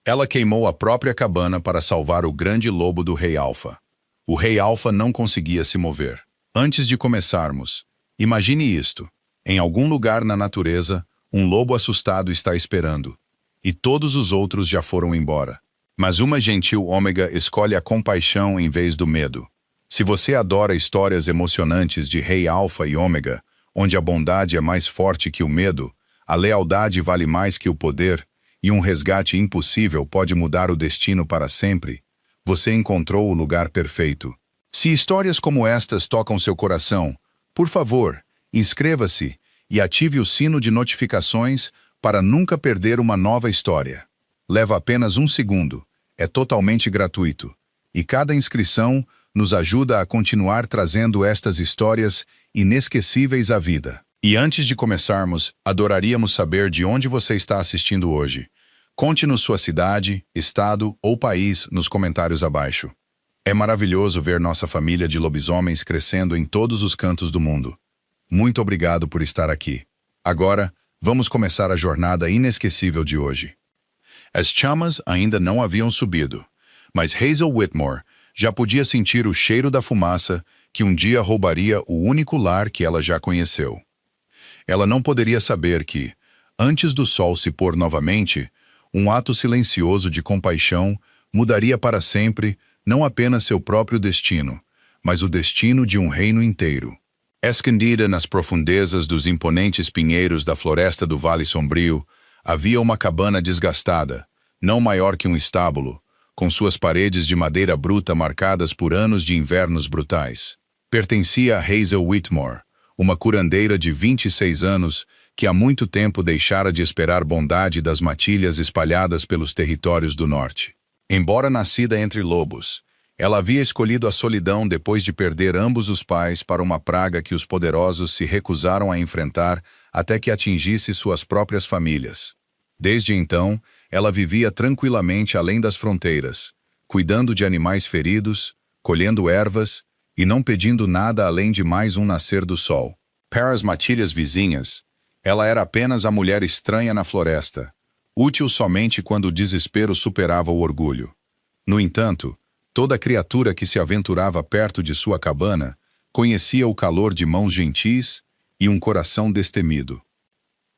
Ela queimou a própria cabana para salvar o grande lobo do Rei Alfa. O Rei Alfa não conseguia se mover. Antes de começarmos, imagine isto. Em algum lugar na natureza, um lobo assustado está esperando. E todos os outros já foram embora. Mas uma gentil ômega escolhe a compaixão em vez do medo. Se você adora histórias emocionantes de Rei Alfa e Ômega, onde a bondade é mais forte que o medo, a lealdade vale mais que o poder, e um resgate impossível pode mudar o destino para sempre, você encontrou o lugar perfeito. Se histórias como estas tocam seu coração, por favor, inscreva-se e ative o sino de notificações para nunca perder uma nova história. Leva apenas 1 segundo, é totalmente gratuito, e cada inscrição nos ajuda a continuar trazendo estas histórias inesquecíveis à vida. E antes de começarmos, adoraríamos saber de onde você está assistindo hoje. Conte-nos sua cidade, estado ou país nos comentários abaixo. É maravilhoso ver nossa família de lobisomens crescendo em todos os cantos do mundo. Muito obrigado por estar aqui. Agora, vamos começar a jornada inesquecível de hoje. As chamas ainda não haviam subido, mas Hazel Whitmore já podia sentir o cheiro da fumaça que um dia roubaria o único lar que ela já conheceu. Ela não poderia saber que, antes do sol se pôr novamente, um ato silencioso de compaixão mudaria para sempre não apenas seu próprio destino, mas o destino de um reino inteiro. Escondida nas profundezas dos imponentes pinheiros da floresta do Vale Sombrio, havia uma cabana desgastada, não maior que um estábulo, com suas paredes de madeira bruta marcadas por anos de invernos brutais. Pertencia a Hazel Whitmore, uma curandeira de 26 anos que há muito tempo deixara de esperar bondade das matilhas espalhadas pelos territórios do norte. Embora nascida entre lobos, ela havia escolhido a solidão depois de perder ambos os pais para uma praga que os poderosos se recusaram a enfrentar até que atingisse suas próprias famílias. Desde então, ela vivia tranquilamente além das fronteiras, cuidando de animais feridos, colhendo ervas e não pedindo nada além de mais um nascer do sol. Para as matilhas vizinhas, ela era apenas a mulher estranha na floresta, útil somente quando o desespero superava o orgulho. No entanto, toda criatura que se aventurava perto de sua cabana conhecia o calor de mãos gentis e um coração destemido.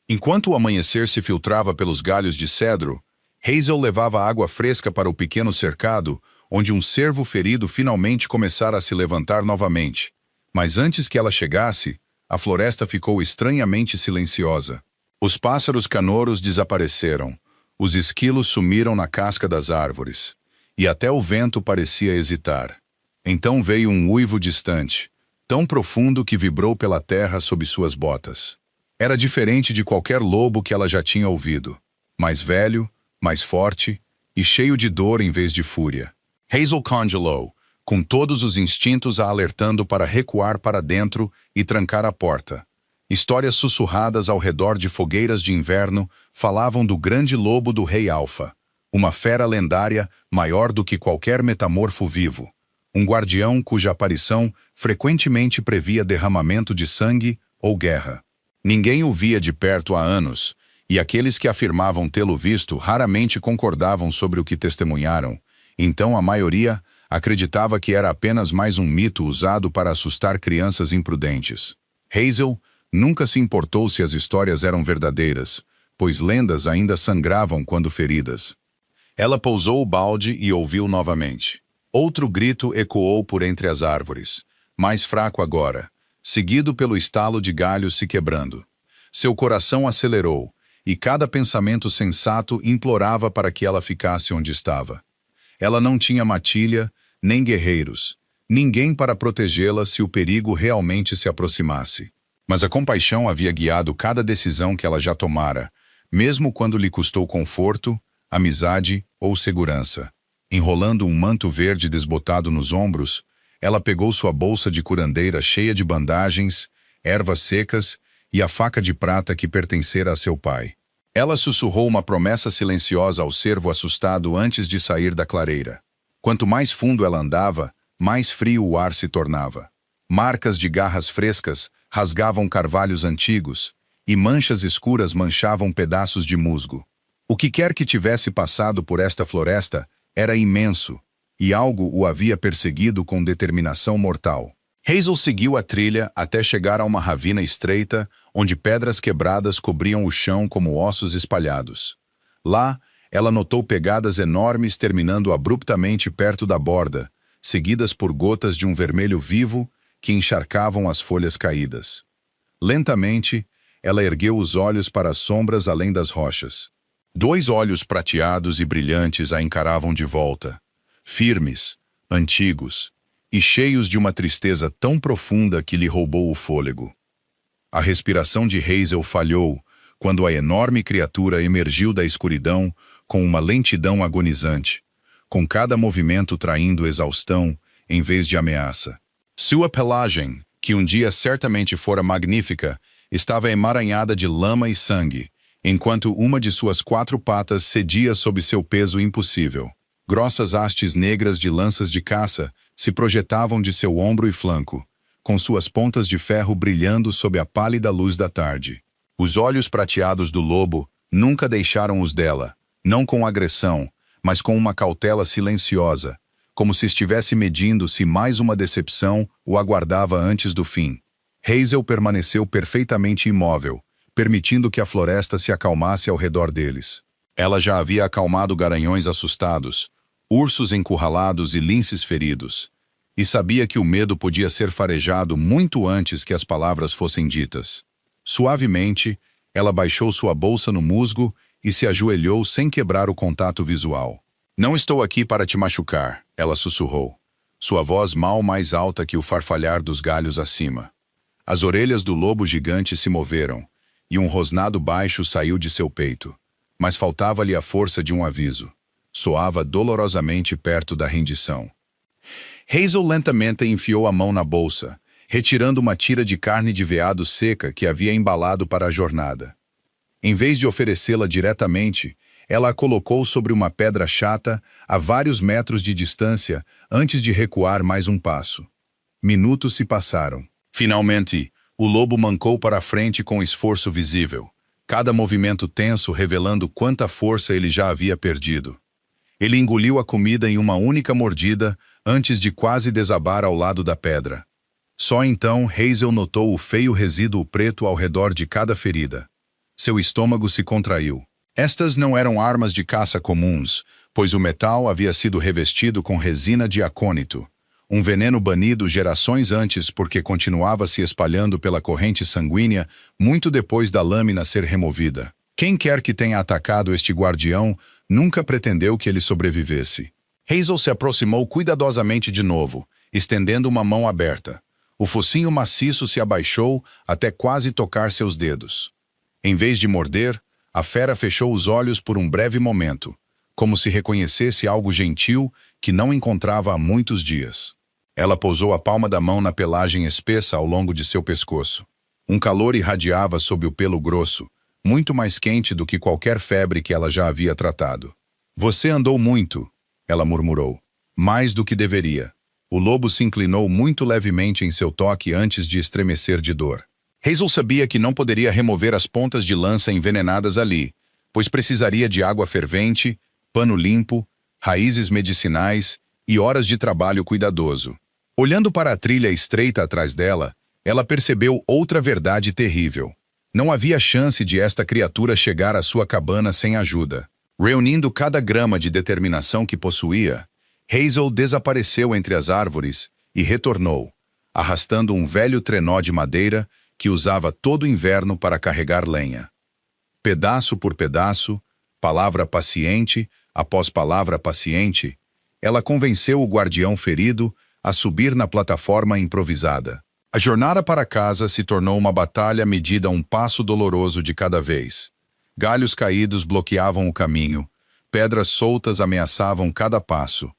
Enquanto o amanhecer se filtrava pelos galhos de cedro, Hazel levava água fresca para o pequeno cercado, onde um cervo ferido finalmente começara a se levantar novamente. Mas antes que ela chegasse, a floresta ficou estranhamente silenciosa. Os pássaros canouros desapareceram, os esquilos sumiram na casca das árvores, e até o vento parecia hesitar. Então veio um uivo distante, tão profundo que vibrou pela terra sob suas botas. Era diferente de qualquer lobo que ela já tinha ouvido, mais velho, mais forte e cheio de dor em vez de fúria. Hazel congelou, com todos os instintos a alertando para recuar para dentro e trancar a porta. Histórias sussurradas ao redor de fogueiras de inverno falavam do grande lobo do Rei Alfa, uma fera lendária maior do que qualquer metamorfo vivo, um guardião cuja aparição frequentemente previa derramamento de sangue ou guerra. Ninguém o via de perto há anos, e aqueles que afirmavam tê-lo visto raramente concordavam sobre o que testemunharam, então a maioria acreditava que era apenas mais um mito usado para assustar crianças imprudentes. Hazel nunca se importou se as histórias eram verdadeiras, pois lendas ainda sangravam quando feridas. Ela pousou o balde e ouviu novamente. Outro grito ecoou por entre as árvores, mais fraco agora, seguido pelo estalo de galhos se quebrando. Seu coração acelerou, e cada pensamento sensato implorava para que ela ficasse onde estava. Ela não tinha matilha, nem guerreiros, ninguém para protegê-la se o perigo realmente se aproximasse. Mas a compaixão havia guiado cada decisão que ela já tomara, mesmo quando lhe custou conforto, amizade ou segurança. Enrolando um manto verde desbotado nos ombros, ela pegou sua bolsa de curandeira cheia de bandagens, ervas secas e a faca de prata que pertencera a seu pai. Ela sussurrou uma promessa silenciosa ao cervo assustado antes de sair da clareira. Quanto mais fundo ela andava, mais frio o ar se tornava. Marcas de garras frescas rasgavam carvalhos antigos, e manchas escuras manchavam pedaços de musgo. O que quer que tivesse passado por esta floresta era imenso, e algo o havia perseguido com determinação mortal. Hazel seguiu a trilha até chegar a uma ravina estreita, onde pedras quebradas cobriam o chão como ossos espalhados. Lá, ela notou pegadas enormes terminando abruptamente perto da borda, seguidas por gotas de um vermelho vivo que encharcavam as folhas caídas. Lentamente, ela ergueu os olhos para as sombras além das rochas. 2 olhos prateados e brilhantes a encaravam de volta, firmes, antigos e cheios de uma tristeza tão profunda que lhe roubou o fôlego. A respiração de Hazel falhou quando a enorme criatura emergiu da escuridão com uma lentidão agonizante, com cada movimento traindo exaustão em vez de ameaça. Sua pelagem, que um dia certamente fora magnífica, estava emaranhada de lama e sangue, enquanto uma de suas 4 patas cedia sob seu peso impossível. Grossas hastes negras de lanças de caça se projetavam de seu ombro e flanco, com suas pontas de ferro brilhando sob a pálida luz da tarde. Os olhos prateados do lobo nunca deixaram os dela, não com agressão, mas com uma cautela silenciosa, como se estivesse medindo se mais uma decepção o aguardava antes do fim. Hazel permaneceu perfeitamente imóvel, permitindo que a floresta se acalmasse ao redor deles. Ela já havia acalmado garanhões assustados, ursos encurralados e linces feridos, e sabia que o medo podia ser farejado muito antes que as palavras fossem ditas. Suavemente, ela baixou sua bolsa no musgo e se ajoelhou sem quebrar o contato visual. "Não estou aqui para te machucar", ela sussurrou, sua voz mal mais alta que o farfalhar dos galhos acima. As orelhas do lobo gigante se moveram, e um rosnado baixo saiu de seu peito, mas faltava-lhe a força de um aviso. Soava dolorosamente perto da rendição. Hazel lentamente enfiou a mão na bolsa, retirando uma tira de carne de veado seca que havia embalado para a jornada. Em vez de oferecê-la diretamente, ela a colocou sobre uma pedra chata a vários metros de distância antes de recuar mais um passo. Minutos se passaram. Finalmente, o lobo mancou para a frente com esforço visível, cada movimento tenso revelando quanta força ele já havia perdido. Ele engoliu a comida em uma única mordida antes de quase desabar ao lado da pedra. Só então Hazel notou o feio resíduo preto ao redor de cada ferida. Seu estômago se contraiu. Estas não eram armas de caça comuns, pois o metal havia sido revestido com resina de acônito, um veneno banido gerações antes porque continuava se espalhando pela corrente sanguínea muito depois da lâmina ser removida. Quem quer que tenha atacado este guardião nunca pretendeu que ele sobrevivesse. Hazel se aproximou cuidadosamente de novo, estendendo uma mão aberta. O focinho maciço se abaixou até quase tocar seus dedos. Em vez de morder, a fera fechou os olhos por um breve momento, como se reconhecesse algo gentil que não encontrava há muitos dias. Ela pousou a palma da mão na pelagem espessa ao longo de seu pescoço. Um calor irradiava sob o pelo grosso, muito mais quente do que qualquer febre que ela já havia tratado. "Você andou muito", ela murmurou. "Mais do que deveria." O lobo se inclinou muito levemente em seu toque antes de estremecer de dor. Hazel sabia que não poderia remover as pontas de lança envenenadas ali, pois precisaria de água fervente, pano limpo, raízes medicinais e horas de trabalho cuidadoso. Olhando para a trilha estreita atrás dela, ela percebeu outra verdade terrível. Não havia chance de esta criatura chegar à sua cabana sem ajuda. Reunindo cada grama de determinação que possuía, Hazel desapareceu entre as árvores e retornou, arrastando um velho trenó de madeira que usava todo o inverno para carregar lenha. Pedaço por pedaço, palavra paciente após palavra paciente, ela convenceu o guardião ferido a subir na plataforma improvisada. A jornada para casa se tornou uma batalha medida a um passo doloroso de cada vez. Galhos caídos bloqueavam o caminho, pedras soltas ameaçavam cada passo,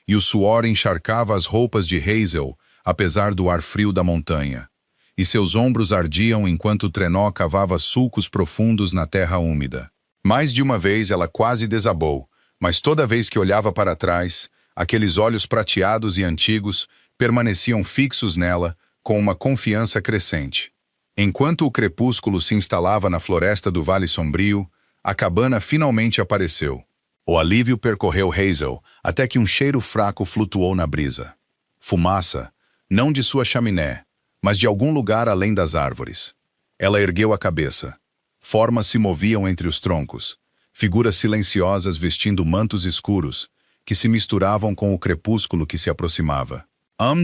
e o suor encharcava as roupas de Hazel, apesar do ar frio da montanha. E seus ombros ardiam enquanto o trenó cavava sulcos profundos na terra úmida. Mais de uma vez ela quase desabou, mas toda vez que olhava para trás, aqueles olhos prateados e antigos permaneciam fixos nela, com uma confiança crescente. Enquanto o crepúsculo se instalava na floresta do Vale Sombrio, a cabana finalmente apareceu. O alívio percorreu Hazel até que um cheiro fraco flutuou na brisa. Fumaça, não de sua chaminé, mas de algum lugar além das árvores. Ela ergueu a cabeça. Formas se moviam entre os troncos, figuras silenciosas vestindo mantos escuros, que se misturavam com o crepúsculo que se aproximava.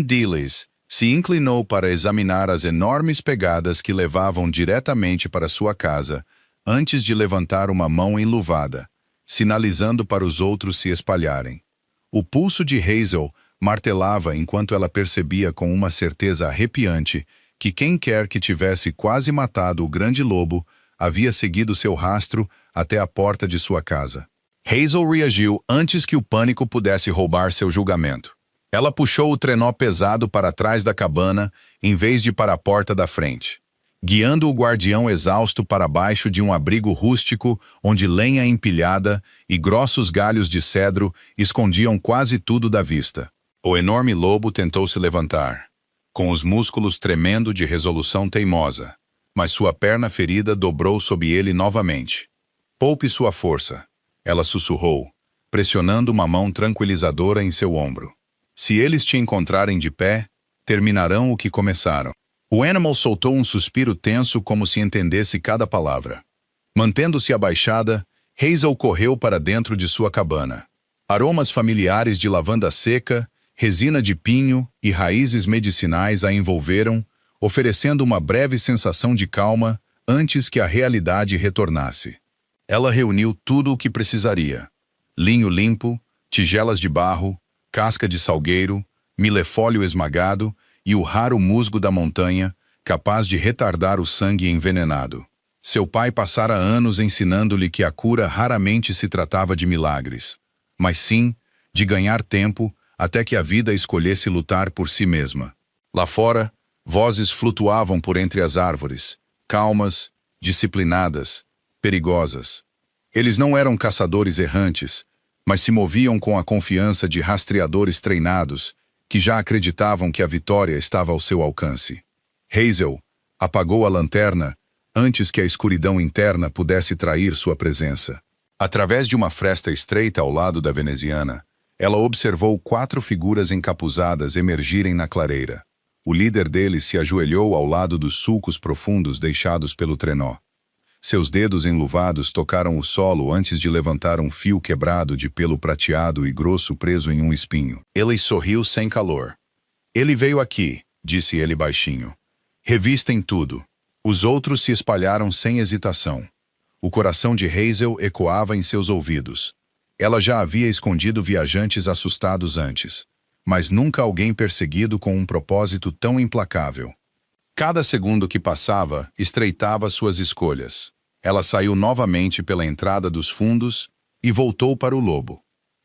Delis se inclinou para examinar as enormes pegadas que levavam diretamente para sua casa, antes de levantar uma mão enluvada, sinalizando para os outros se espalharem. O pulso de Hazel martelava enquanto ela percebia com uma certeza arrepiante que quem quer que tivesse quase matado o grande lobo havia seguido seu rastro até a porta de sua casa. Hazel reagiu antes que o pânico pudesse roubar seu julgamento. Ela puxou o trenó pesado para trás da cabana em vez de para a porta da frente, guiando o guardião exausto para baixo de um abrigo rústico onde lenha empilhada e grossos galhos de cedro escondiam quase tudo da vista. O enorme lobo tentou se levantar, com os músculos tremendo de resolução teimosa, mas sua perna ferida dobrou sob ele novamente. Poupe sua força, ela sussurrou, pressionando uma mão tranquilizadora em seu ombro. Se eles te encontrarem de pé, terminarão o que começaram. O Animal soltou um suspiro tenso como se entendesse cada palavra. Mantendo-se abaixada, Hazel correu para dentro de sua cabana. Aromas familiares de lavanda seca, resina de pinho e raízes medicinais a envolveram, oferecendo uma breve sensação de calma antes que a realidade retornasse. Ela reuniu tudo o que precisaria: linho limpo, tigelas de barro, casca de salgueiro, milefólio esmagado e o raro musgo da montanha, capaz de retardar o sangue envenenado. Seu pai passara anos ensinando-lhe que a cura raramente se tratava de milagres, mas sim de ganhar tempo até que a vida escolhesse lutar por si mesma. Lá fora, vozes flutuavam por entre as árvores, calmas, disciplinadas, perigosas. Eles não eram caçadores errantes, mas se moviam com a confiança de rastreadores treinados que já acreditavam que a vitória estava ao seu alcance. Hazel apagou a lanterna antes que a escuridão interna pudesse trair sua presença. Através de uma fresta estreita ao lado da veneziana, ela observou 4 figuras encapuzadas emergirem na clareira. O líder deles se ajoelhou ao lado dos sulcos profundos deixados pelo trenó. Seus dedos enluvados tocaram o solo antes de levantar um fio quebrado de pelo prateado e grosso preso em um espinho. Ele sorriu sem calor. Ele veio aqui, disse ele baixinho. Revistem tudo. Os outros se espalharam sem hesitação. O coração de Hazel ecoava em seus ouvidos. Ela já havia escondido viajantes assustados antes, mas nunca alguém perseguido com um propósito tão implacável. Cada segundo que passava estreitava suas escolhas. Ela saiu novamente pela entrada dos fundos e voltou para o lobo.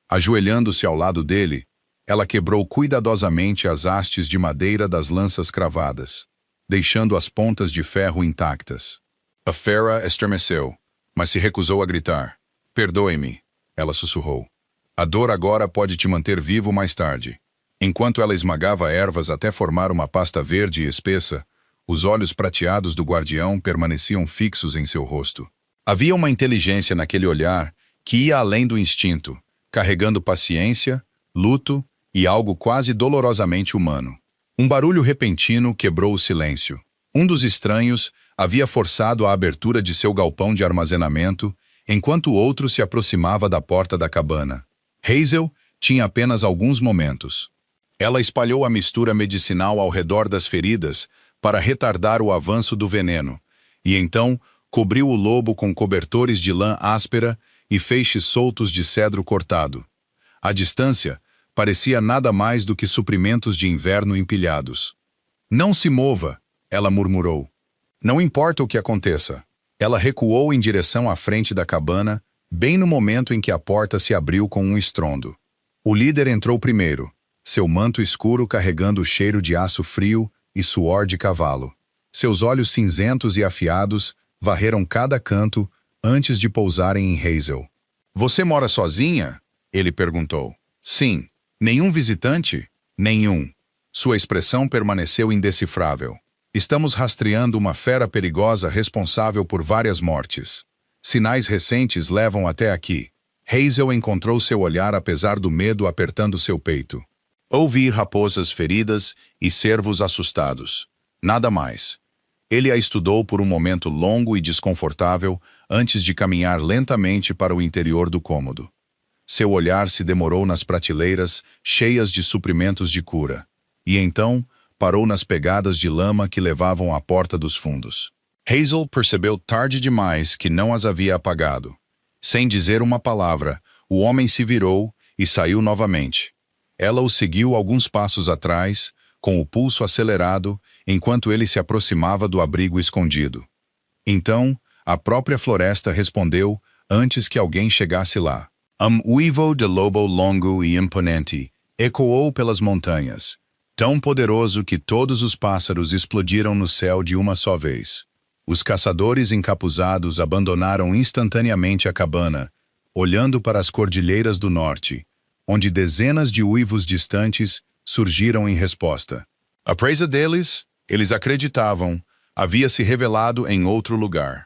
Ajoelhando-se ao lado dele, ela quebrou cuidadosamente as hastes de madeira das lanças cravadas, deixando as pontas de ferro intactas. A fera estremeceu, mas se recusou a gritar. "Perdoe-me", ela sussurrou. "A dor agora pode te manter vivo mais tarde." Enquanto ela esmagava ervas até formar uma pasta verde e espessa, os olhos prateados do guardião permaneciam fixos em seu rosto. Havia uma inteligência naquele olhar que ia além do instinto, carregando paciência, luto e algo quase dolorosamente humano. Um barulho repentino quebrou o silêncio. Um dos estranhos havia forçado a abertura de seu galpão de armazenamento, enquanto o outro se aproximava da porta da cabana. Hazel tinha apenas alguns momentos. Ela espalhou a mistura medicinal ao redor das feridas para retardar o avanço do veneno, e então cobriu o lobo com cobertores de lã áspera e feixes soltos de cedro cortado. À distância, parecia nada mais do que suprimentos de inverno empilhados. "Não se mova", ela murmurou. "Não importa o que aconteça." Ela recuou em direção à frente da cabana, bem no momento em que a porta se abriu com um estrondo. O líder entrou primeiro, seu manto escuro carregando o cheiro de aço frio e suor de cavalo. Seus olhos cinzentos e afiados varreram cada canto antes de pousarem em Hazel. "Você mora sozinha?" ele perguntou. "Sim." "Nenhum visitante?" "Nenhum." Sua expressão permaneceu indecifrável. "Estamos rastreando uma fera perigosa responsável por várias mortes." Sinais recentes levam até aqui. Hazel encontrou seu olhar apesar do medo apertando seu peito. Ouvi raposas feridas e cervos assustados. Nada mais. Ele a estudou por um momento longo e desconfortável antes de caminhar lentamente para o interior do cômodo. Seu olhar se demorou nas prateleiras, cheias de suprimentos de cura. E então, parou nas pegadas de lama que levavam à porta dos fundos. Hazel percebeu tarde demais que não as havia apagado. Sem dizer uma palavra, o homem se virou e saiu novamente. Ela o seguiu alguns passos atrás, com o pulso acelerado, enquanto ele se aproximava do abrigo escondido. Então, a própria floresta respondeu antes que alguém chegasse lá. Uivo de lobo longo e imponente ecoou pelas montanhas, tão poderoso que todos os pássaros explodiram no céu de uma só vez. Os caçadores encapuzados abandonaram instantaneamente a cabana, olhando para as cordilheiras do norte, onde dezenas de uivos distantes surgiram em resposta. A presa deles, eles acreditavam, havia se revelado em outro lugar.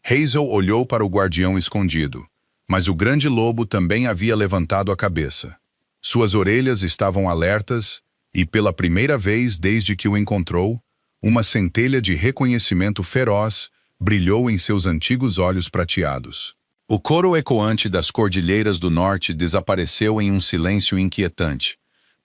Hazel olhou para o guardião escondido, mas o grande lobo também havia levantado a cabeça. Suas orelhas estavam alertas e, pela primeira vez desde que o encontrou, uma centelha de reconhecimento feroz brilhou em seus antigos olhos prateados. O coro ecoante das cordilheiras do norte desapareceu em um silêncio inquietante,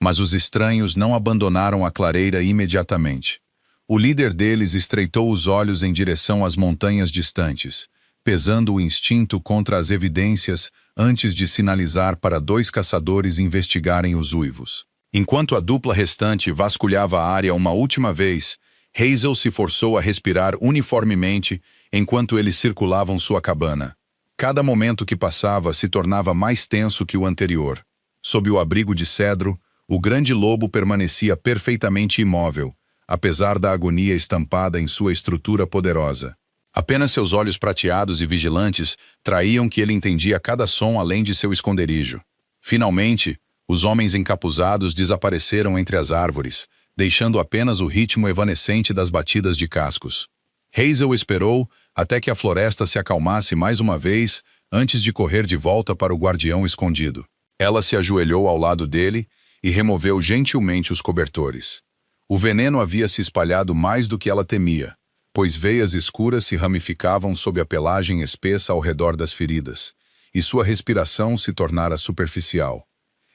mas os estranhos não abandonaram a clareira imediatamente. O líder deles estreitou os olhos em direção às montanhas distantes, pesando o instinto contra as evidências antes de sinalizar para 2 caçadores investigarem os uivos. Enquanto a dupla restante vasculhava a área uma última vez, Hazel se forçou a respirar uniformemente enquanto eles circulavam sua cabana. Cada momento que passava se tornava mais tenso que o anterior. Sob o abrigo de cedro, o grande lobo permanecia perfeitamente imóvel, apesar da agonia estampada em sua estrutura poderosa. Apenas seus olhos prateados e vigilantes traíam que ele entendia cada som além de seu esconderijo. Finalmente, os homens encapuzados desapareceram entre as árvores, deixando apenas o ritmo evanescente das batidas de cascos. Hazel esperou até que a floresta se acalmasse mais uma vez antes de correr de volta para o guardião escondido. Ela se ajoelhou ao lado dele e removeu gentilmente os cobertores. O veneno havia se espalhado mais do que ela temia, pois veias escuras se ramificavam sob a pelagem espessa ao redor das feridas, e sua respiração se tornara superficial.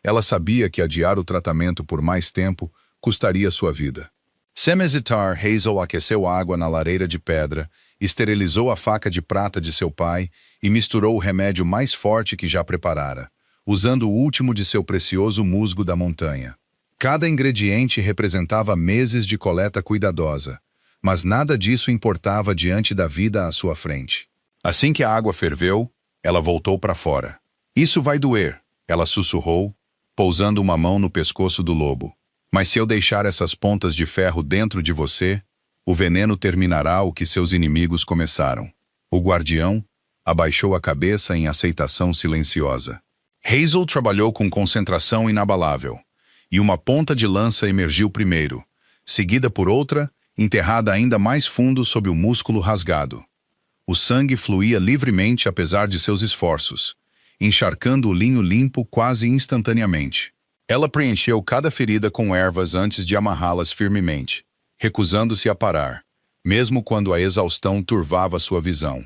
Ela sabia que adiar o tratamento por mais tempo custaria sua vida. Sem hesitar, Hazel aqueceu água na lareira de pedra, esterilizou a faca de prata de seu pai e misturou o remédio mais forte que já preparara, usando o último de seu precioso musgo da montanha. Cada ingrediente representava meses de coleta cuidadosa, mas nada disso importava diante da vida à sua frente. Assim que a água ferveu, ela voltou para fora. "Isso vai doer", ela sussurrou, pousando uma mão no pescoço do lobo. "Mas se eu deixar essas pontas de ferro dentro de você, o veneno terminará o que seus inimigos começaram." O guardião abaixou a cabeça em aceitação silenciosa. Hazel trabalhou com concentração inabalável, e uma ponta de lança emergiu primeiro, seguida por outra, enterrada ainda mais fundo sob o músculo rasgado. O sangue fluía livremente apesar de seus esforços, encharcando o linho limpo quase instantaneamente. Ela preencheu cada ferida com ervas antes de amarrá-las firmemente, recusando-se a parar, mesmo quando a exaustão turvava sua visão.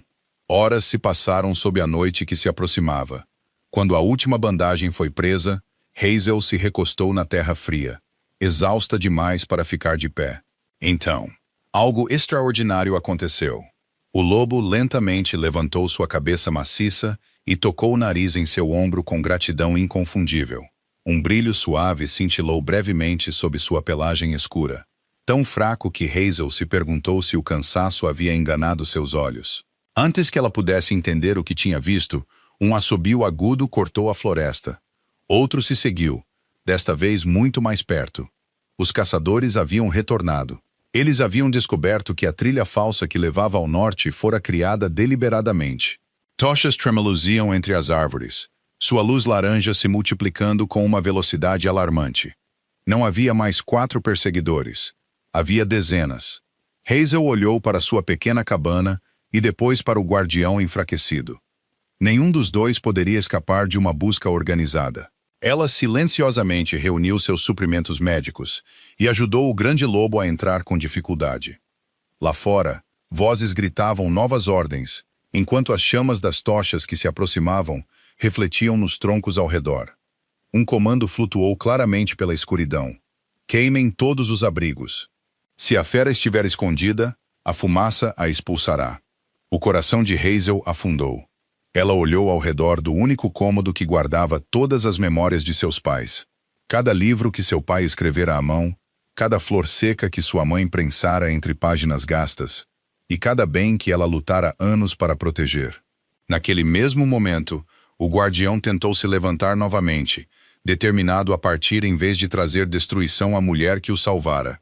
Horas se passaram sob a noite que se aproximava. Quando a última bandagem foi presa, Hazel se recostou na terra fria, exausta demais para ficar de pé. Então, algo extraordinário aconteceu. O lobo lentamente levantou sua cabeça maciça e tocou o nariz em seu ombro com gratidão inconfundível. Um brilho suave cintilou brevemente sob sua pelagem escura, tão fraco que Hazel se perguntou se o cansaço havia enganado seus olhos. Antes que ela pudesse entender o que tinha visto, um assobio agudo cortou a floresta. Outro se seguiu, desta vez muito mais perto. Os caçadores haviam retornado. Eles haviam descoberto que a trilha falsa que levava ao norte fora criada deliberadamente. Tochas tremeluziam entre as árvores, sua luz laranja se multiplicando com uma velocidade alarmante. Não havia mais 4 perseguidores. Havia dezenas. Hazel olhou para sua pequena cabana e depois para o guardião enfraquecido. Nenhum dos dois poderia escapar de uma busca organizada. Ela silenciosamente reuniu seus suprimentos médicos e ajudou o grande lobo a entrar com dificuldade. Lá fora, vozes gritavam novas ordens, enquanto as chamas das tochas que se aproximavam refletiam nos troncos ao redor. Um comando flutuou claramente pela escuridão. Queimem todos os abrigos. Se a fera estiver escondida, a fumaça a expulsará. O coração de Hazel afundou. Ela olhou ao redor do único cômodo que guardava todas as memórias de seus pais. Cada livro que seu pai escrevera à mão, cada flor seca que sua mãe prensara entre páginas gastas, e cada bem que ela lutara anos para proteger. Naquele mesmo momento, o guardião tentou se levantar novamente, determinado a partir em vez de trazer destruição à mulher que o salvara.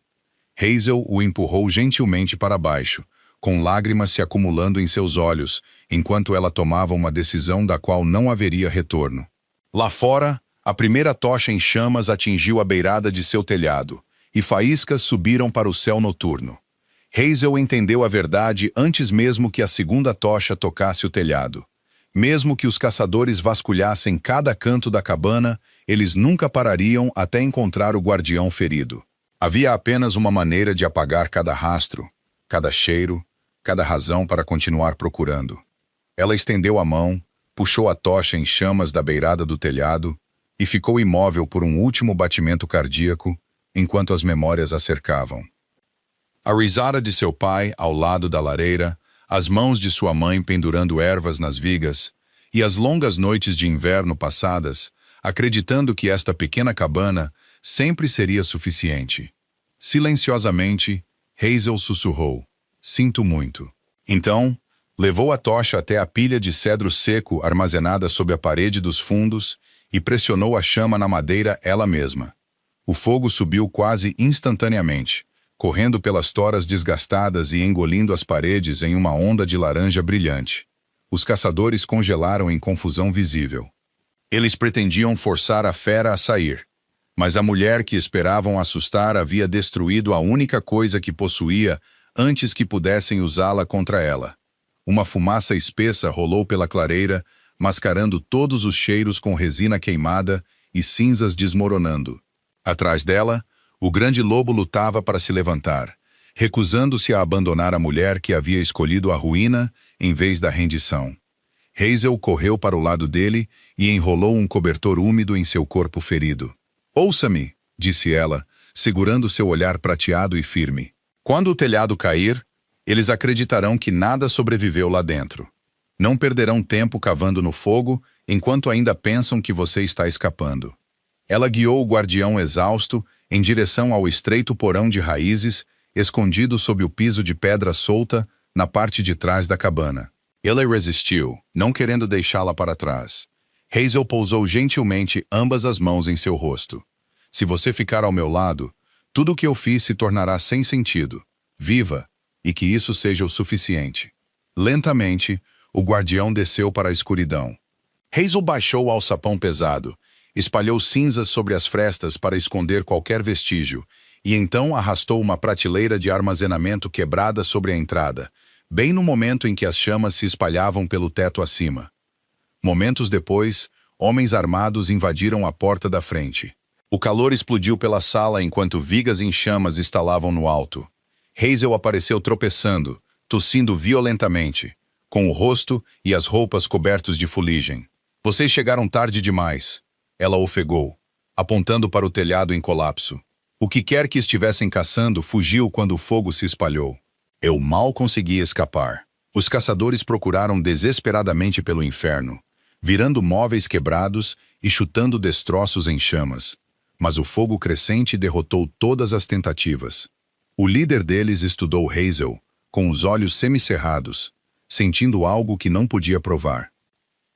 Hazel o empurrou gentilmente para baixo, com lágrimas se acumulando em seus olhos, enquanto ela tomava uma decisão da qual não haveria retorno. Lá fora, a primeira tocha em chamas atingiu a beirada de seu telhado, e faíscas subiram para o céu noturno. Hazel entendeu a verdade antes mesmo que a segunda tocha tocasse o telhado. Mesmo que os caçadores vasculhassem cada canto da cabana, eles nunca parariam até encontrar o guardião ferido. Havia apenas uma maneira de apagar cada rastro, cada cheiro, cada razão para continuar procurando. Ela estendeu a mão, puxou a tocha em chamas da beirada do telhado e ficou imóvel por um último batimento cardíaco, enquanto as memórias a cercavam. A risada de seu pai ao lado da lareira, as mãos de sua mãe pendurando ervas nas vigas, e as longas noites de inverno passadas, acreditando que esta pequena cabana sempre seria suficiente. Silenciosamente, Hazel sussurrou: "Sinto muito." Então, levou a tocha até a pilha de cedro seco armazenada sob a parede dos fundos e pressionou a chama na madeira ela mesma. O fogo subiu quase instantaneamente, correndo pelas toras desgastadas e engolindo as paredes em uma onda de laranja brilhante. Os caçadores congelaram em confusão visível. Eles pretendiam forçar a fera a sair, mas a mulher que esperavam assustar havia destruído a única coisa que possuía antes que pudessem usá-la contra ela. Uma fumaça espessa rolou pela clareira, mascarando todos os cheiros com resina queimada e cinzas desmoronando. Atrás dela, o grande lobo lutava para se levantar, recusando-se a abandonar a mulher que havia escolhido a ruína em vez da rendição. Hazel correu para o lado dele e enrolou um cobertor úmido em seu corpo ferido. "Ouça-me", disse ela, segurando seu olhar prateado e firme. "Quando o telhado cair, eles acreditarão que nada sobreviveu lá dentro. Não perderão tempo cavando no fogo enquanto ainda pensam que você está escapando." Ela guiou o guardião exausto em direção ao estreito porão de raízes, escondido sob o piso de pedra solta na parte de trás da cabana. Ele resistiu, não querendo deixá-la para trás. Hazel pousou gentilmente ambas as mãos em seu rosto. "Se você ficar ao meu lado, tudo o que eu fiz se tornará sem sentido. Viva, e que isso seja o suficiente." Lentamente, o guardião desceu para a escuridão. Hazel baixou o alçapão pesado, espalhou cinzas sobre as frestas para esconder qualquer vestígio, e então arrastou uma prateleira de armazenamento quebrada sobre a entrada, bem no momento em que as chamas se espalhavam pelo teto acima. Momentos depois, homens armados invadiram a porta da frente. O calor explodiu pela sala enquanto vigas em chamas estalavam no alto. Hazel apareceu tropeçando, tossindo violentamente, com o rosto e as roupas cobertos de fuligem. "Vocês chegaram tarde demais." Ela ofegou, apontando para o telhado em colapso. O que quer que estivessem caçando fugiu quando o fogo se espalhou. Eu mal conseguia escapar. Os caçadores procuraram desesperadamente pelo inferno, virando móveis quebrados e chutando destroços em chamas. Mas o fogo crescente derrotou todas as tentativas. O líder deles estudou Hazel, com os olhos semicerrados, sentindo algo que não podia provar.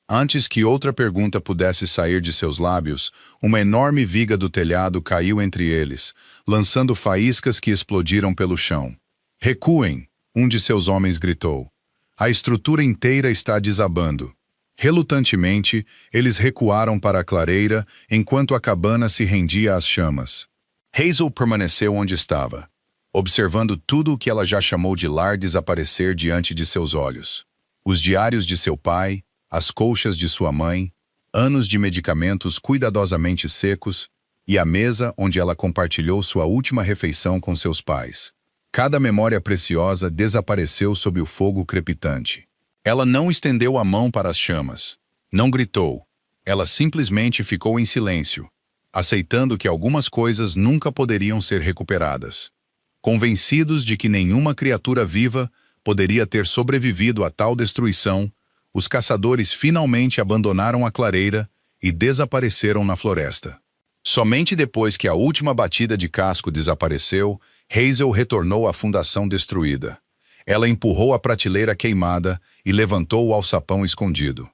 Antes que outra pergunta pudesse sair de seus lábios, uma enorme viga do telhado caiu entre eles, lançando faíscas que explodiram pelo chão. "Recuem!" um de seus homens gritou. "A estrutura inteira está desabando." Relutantemente, eles recuaram para a clareira enquanto a cabana se rendia às chamas. Hazel permaneceu onde estava. observando tudo o que ela já chamou de lar desaparecer diante de seus olhos. Os diários de seu pai, as colchas de sua mãe, anos de medicamentos cuidadosamente secos e a mesa onde ela compartilhou sua última refeição com seus pais. Cada memória preciosa desapareceu sob o fogo crepitante. Ela não estendeu a mão para as chamas. Não gritou. Ela simplesmente ficou em silêncio, aceitando que algumas coisas nunca poderiam ser recuperadas. Convencidos de que nenhuma criatura viva poderia ter sobrevivido a tal destruição, os caçadores finalmente abandonaram a clareira e desapareceram na floresta. Somente depois que a última batida de casco desapareceu, Hazel retornou à fundação destruída. Ela empurrou a prateleira queimada e levantou o alçapão escondido.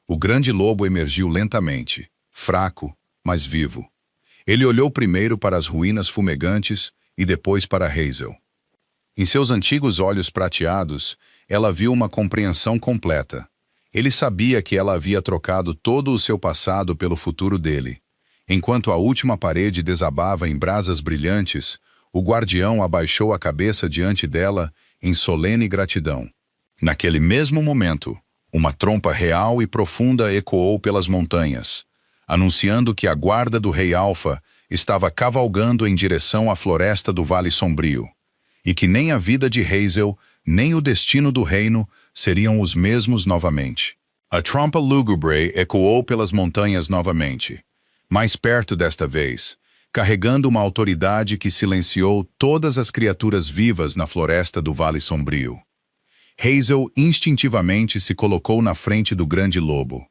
O grande lobo emergiu lentamente, fraco, mas vivo. Ele olhou primeiro para as ruínas fumegantes e depois para Hazel. Em seus antigos olhos prateados, ela viu uma compreensão completa. Ele sabia que ela havia trocado todo o seu passado pelo futuro dele. Enquanto a última parede desabava em brasas brilhantes, o guardião abaixou a cabeça diante dela em solene gratidão. Naquele mesmo momento, uma trompa real e profunda ecoou pelas montanhas, anunciando que a guarda do Rei Alfa estava cavalgando em direção à floresta do Vale Sombrio, e que nem a vida de Hazel, nem o destino do reino seriam os mesmos novamente. A trompa lúgubre ecoou pelas montanhas novamente, mais perto desta vez, carregando uma autoridade que silenciou todas as criaturas vivas na floresta do Vale Sombrio. Hazel instintivamente se colocou na frente do grande lobo.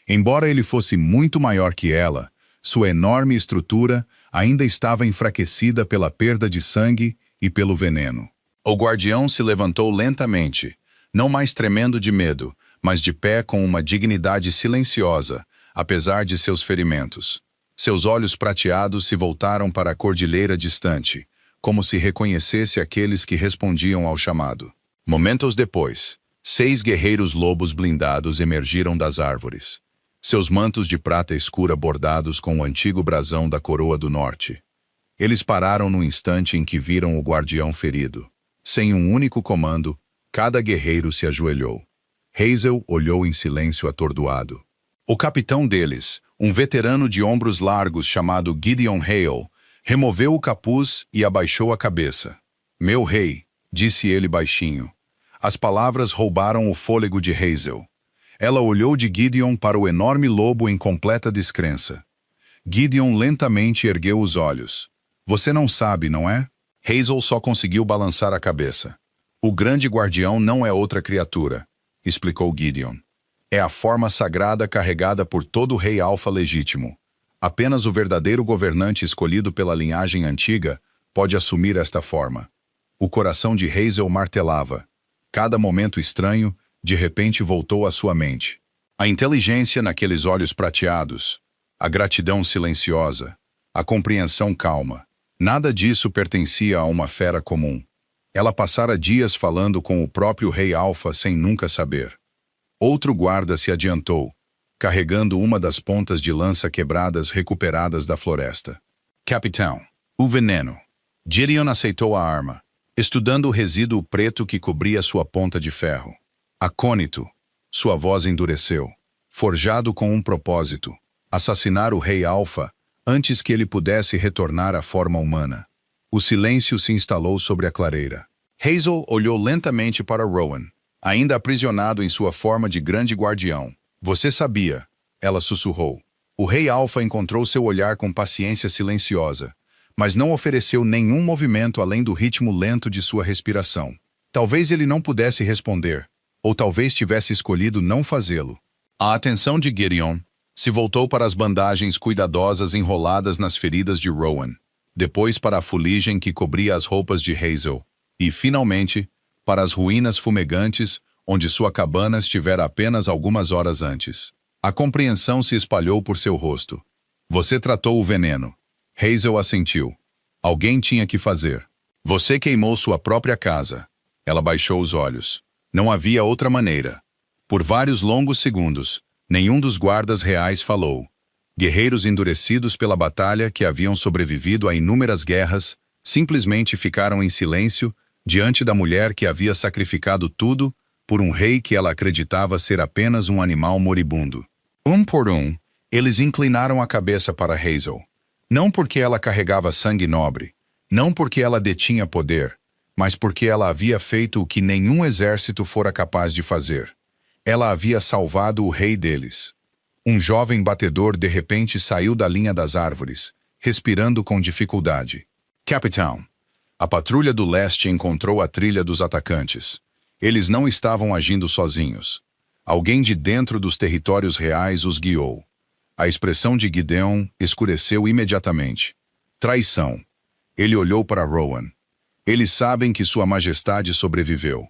Embora ele fosse muito maior que ela, sua enorme estrutura ainda estava enfraquecida pela perda de sangue e pelo veneno. O guardião se levantou lentamente, não mais tremendo de medo, mas de pé com uma dignidade silenciosa, apesar de seus ferimentos. Seus olhos prateados se voltaram para a cordilheira distante, como se reconhecesse aqueles que respondiam ao chamado. Momentos depois, 6 guerreiros lobos blindados emergiram das árvores. Seus mantos de prata escura bordados com o antigo brasão da Coroa do Norte. Eles pararam no instante em que viram o guardião ferido. Sem um único comando, cada guerreiro se ajoelhou. Hazel olhou em silêncio atordoado. O capitão deles, um veterano de ombros largos chamado Gideon Hale, removeu o capuz e abaixou a cabeça. "Meu rei", disse ele baixinho. As palavras roubaram o fôlego de Hazel. Ela olhou de Gideon para o enorme lobo em completa descrença. Gideon lentamente ergueu os olhos. "Você não sabe, não é?" Hazel só conseguiu balançar a cabeça. "O grande guardião não é outra criatura", explicou Gideon. "É a forma sagrada carregada por todo rei alfa legítimo. Apenas o verdadeiro governante escolhido pela linhagem antiga pode assumir esta forma." O coração de Hazel martelava. Cada momento estranho, de repente voltou à sua mente. A inteligência naqueles olhos prateados, a gratidão silenciosa, a compreensão calma. Nada disso pertencia a uma fera comum. Ela passara dias falando com o próprio Rei Alfa sem nunca saber. Outro guarda se adiantou, carregando uma das pontas de lança quebradas recuperadas da floresta. "Capitão, o veneno." Gideon aceitou a arma, estudando o resíduo preto que cobria sua ponta de ferro. Acônito, sua voz endureceu. Forjado com um propósito: assassinar o Rei Alfa antes que ele pudesse retornar à forma humana. O silêncio se instalou sobre a clareira. Hazel olhou lentamente para Rowan, ainda aprisionado em sua forma de grande guardião. "Você sabia", ela sussurrou. O Rei Alfa encontrou seu olhar com paciência silenciosa, mas não ofereceu nenhum movimento além do ritmo lento de sua respiração. Talvez ele não pudesse responder, ou talvez tivesse escolhido não fazê-lo. A atenção de Gideon se voltou para as bandagens cuidadosas enroladas nas feridas de Rowan, depois para a fuligem que cobria as roupas de Hazel, e, finalmente, para as ruínas fumegantes onde sua cabana estivera apenas algumas horas antes. A compreensão se espalhou por seu rosto. "Você tratou o veneno." Hazel assentiu. "Alguém tinha que fazer." "Você queimou sua própria casa." Ela baixou os olhos. Não havia outra maneira. Por vários longos segundos, nenhum dos guardas reais falou. Guerreiros endurecidos pela batalha que haviam sobrevivido a inúmeras guerras Simplesmente ficaram em silêncio diante da mulher que havia sacrificado tudo por um rei que ela acreditava ser apenas um animal moribundo. Um por um, eles inclinaram a cabeça para Hazel. Não porque ela carregava sangue nobre, não porque ela detinha poder, mas porque ela havia feito o que nenhum exército fora capaz de fazer. Ela havia salvado o rei deles. Um jovem batedor de repente saiu da linha das árvores, respirando com dificuldade. Capitão, a patrulha do leste encontrou a trilha dos atacantes. Eles não estavam agindo sozinhos. Alguém de dentro dos territórios reais os guiou. A expressão de Gideon escureceu imediatamente. Traição. Ele olhou para Rowan. Eles sabem que Sua Majestade sobreviveu.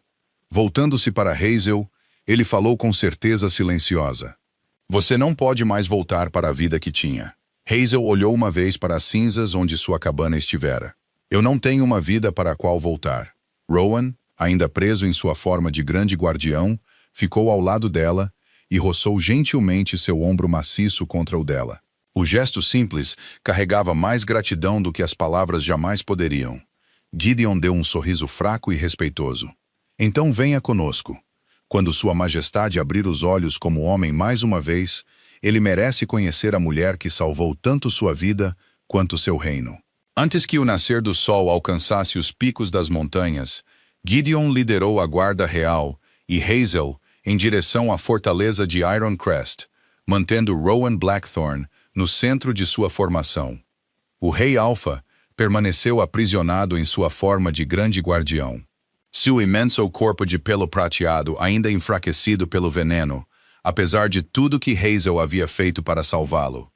Voltando-se para Hazel, ele falou com certeza silenciosa. Você não pode mais voltar para a vida que tinha. Hazel olhou uma vez para as cinzas onde sua cabana estivera. Eu não tenho uma vida para a qual voltar. Rowan, ainda preso em sua forma de grande guardião, ficou ao lado dela e roçou gentilmente seu ombro maciço contra o dela. O gesto simples carregava mais gratidão do que as palavras jamais poderiam. Gideon deu um sorriso fraco e respeitoso. Então venha conosco. Quando Sua Majestade abrir os olhos como homem mais uma vez, ele merece conhecer a mulher que salvou tanto sua vida quanto seu reino. Antes que o nascer do sol alcançasse os picos das montanhas, Gideon liderou a guarda real e Hazel em direção à fortaleza de Ironcrest, mantendo Rowan Blackthorn no centro de sua formação. O Rei Alpha permaneceu aprisionado em sua forma de grande guardião. Seu imenso corpo de pelo prateado ainda enfraquecido pelo veneno, apesar de tudo que Hazel havia feito para salvá-lo.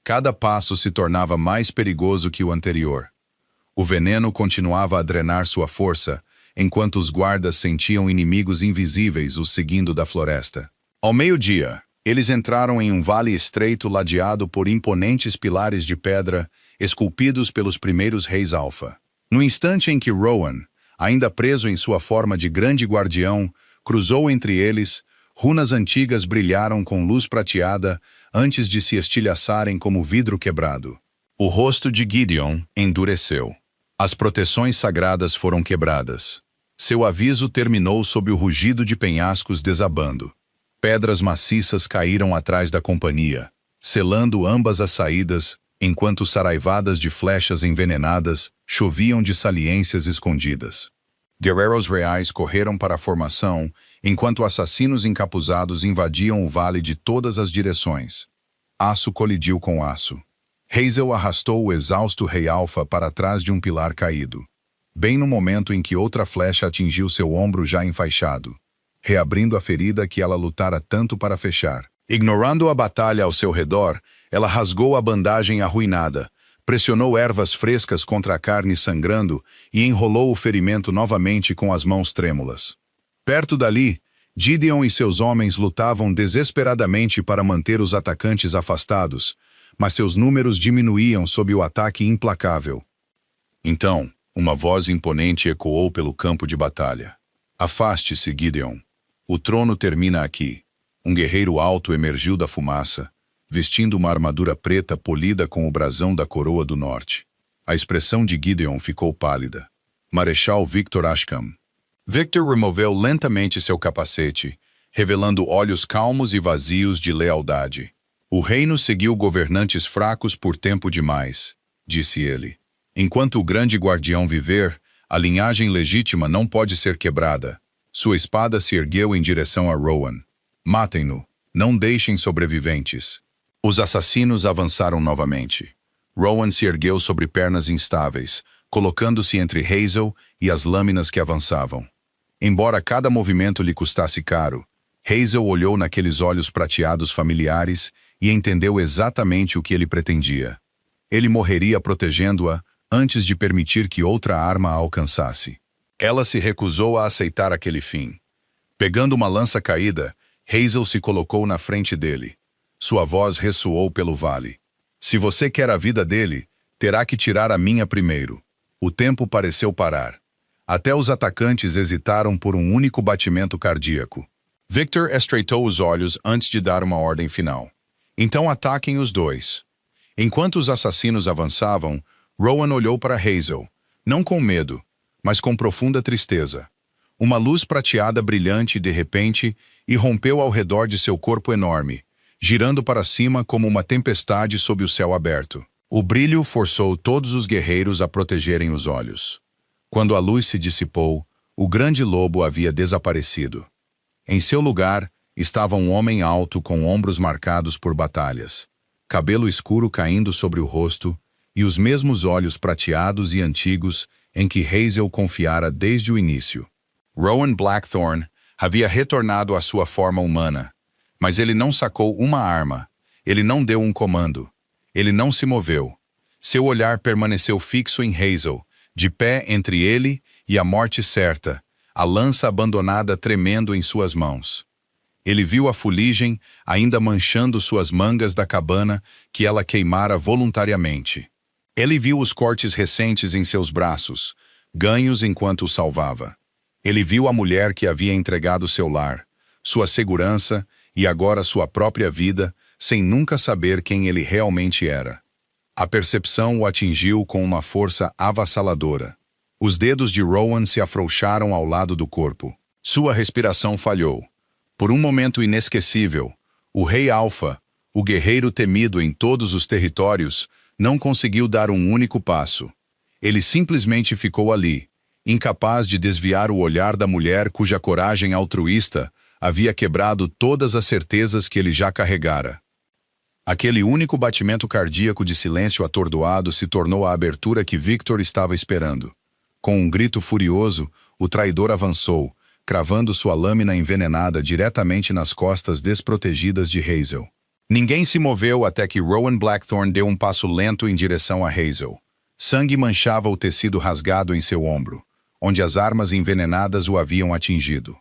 Cada passo se tornava mais perigoso que o anterior. O veneno continuava a drenar sua força, enquanto os guardas sentiam inimigos invisíveis os seguindo da floresta. Ao meio-dia, eles entraram em um vale estreito ladeado por imponentes pilares de pedra esculpidos pelos primeiros reis Alpha. No instante em que Rowan, ainda preso em sua forma de grande guardião, cruzou entre eles, runas antigas brilharam com luz prateada antes de se estilhaçarem como vidro quebrado. O rosto de Gideon endureceu. As proteções sagradas foram quebradas. Seu aviso terminou sob o rugido de penhascos desabando. Pedras maciças caíram atrás da companhia, selando ambas as saídas, enquanto saraivadas de flechas envenenadas choviam de saliências escondidas. Guerreiros reais correram para a formação, enquanto assassinos encapuzados invadiam o vale de todas as direções. Aço colidiu com aço. Hazel arrastou o exausto Rei Alpha para trás de um pilar caído, bem no momento em que outra flecha atingiu seu ombro já enfaixado, reabrindo a ferida que ela lutara tanto para fechar. Ignorando a batalha ao seu redor, ela rasgou a bandagem arruinada, pressionou ervas frescas contra a carne sangrando e enrolou o ferimento novamente com as mãos trêmulas. Perto dali, Gideon e seus homens lutavam desesperadamente para manter os atacantes afastados, mas seus números diminuíam sob o ataque implacável. Então, uma voz imponente ecoou pelo campo de batalha. Afaste-se, Gideon. O trono termina aqui. Um guerreiro alto emergiu da fumaça, vestindo uma armadura preta polida com o brasão da coroa do norte. A expressão de Gideon ficou pálida. Marechal Victor Ashcombe. Victor removeu lentamente seu capacete, revelando olhos calmos e vazios de lealdade. O reino seguiu governantes fracos por tempo demais, disse ele. Enquanto o grande guardião viver, a linhagem legítima não pode ser quebrada. Sua espada se ergueu em direção a Rowan. Matem-no, não deixem sobreviventes. Os assassinos avançaram novamente. Rowan se ergueu sobre pernas instáveis, colocando-se entre Hazel e as lâminas que avançavam. Embora cada movimento lhe custasse caro, Hazel olhou naqueles olhos prateados familiares e entendeu exatamente o que ele pretendia. Ele morreria protegendo-a antes de permitir que outra arma a alcançasse. Ela se recusou a aceitar aquele fim. Pegando uma lança caída, Hazel se colocou na frente dele. Sua voz ressoou pelo vale. Se você quer a vida dele, terá que tirar a minha primeiro. O tempo pareceu parar. Até os atacantes hesitaram por um único batimento cardíaco. Victor estreitou os olhos antes de dar uma ordem final. Então ataquem os dois. Enquanto os assassinos avançavam, Rowan olhou para Hazel. não com medo, mas com profunda tristeza. Uma luz prateada brilhante de repente irrompeu ao redor de seu corpo enorme, girando para cima como uma tempestade sob o céu aberto. O brilho forçou todos os guerreiros a protegerem os olhos. Quando a luz se dissipou, o grande lobo havia desaparecido. Em seu lugar estava um homem alto com ombros marcados por batalhas, cabelo escuro caindo sobre o rosto e os mesmos olhos prateados e antigos em que Hazel confiara desde o início. Rowan Blackthorne havia retornado à sua forma humana, mas ele não sacou uma arma, ele não deu um comando, ele não se moveu. Seu olhar permaneceu fixo em Hazel, de pé entre ele e a morte certa, a lança abandonada tremendo em suas mãos. Ele viu a fuligem ainda manchando suas mangas da cabana que ela queimara voluntariamente. Ele viu os cortes recentes em seus braços, ganhos enquanto o salvava. Ele viu a mulher que havia entregado seu lar, sua segurança e agora sua própria vida, sem nunca saber quem ele realmente era. A percepção o atingiu com uma força avassaladora. Os dedos de Rowan se afrouxaram ao lado do corpo. Sua respiração falhou. Por um momento inesquecível, o Rei Alpha, o guerreiro temido em todos os territórios, não conseguiu dar um único passo. Ele simplesmente ficou ali, incapaz de desviar o olhar da mulher cuja coragem altruísta havia quebrado todas as certezas que ele já carregara. Aquele único batimento cardíaco de silêncio atordoado se tornou a abertura que Victor estava esperando. Com um grito furioso, o traidor avançou, cravando sua lâmina envenenada diretamente nas costas desprotegidas de Hazel. Ninguém se moveu até que Rowan Blackthorne deu um passo lento em direção a Hazel. Sangue manchava o tecido rasgado em seu ombro, onde as armas envenenadas o haviam atingido.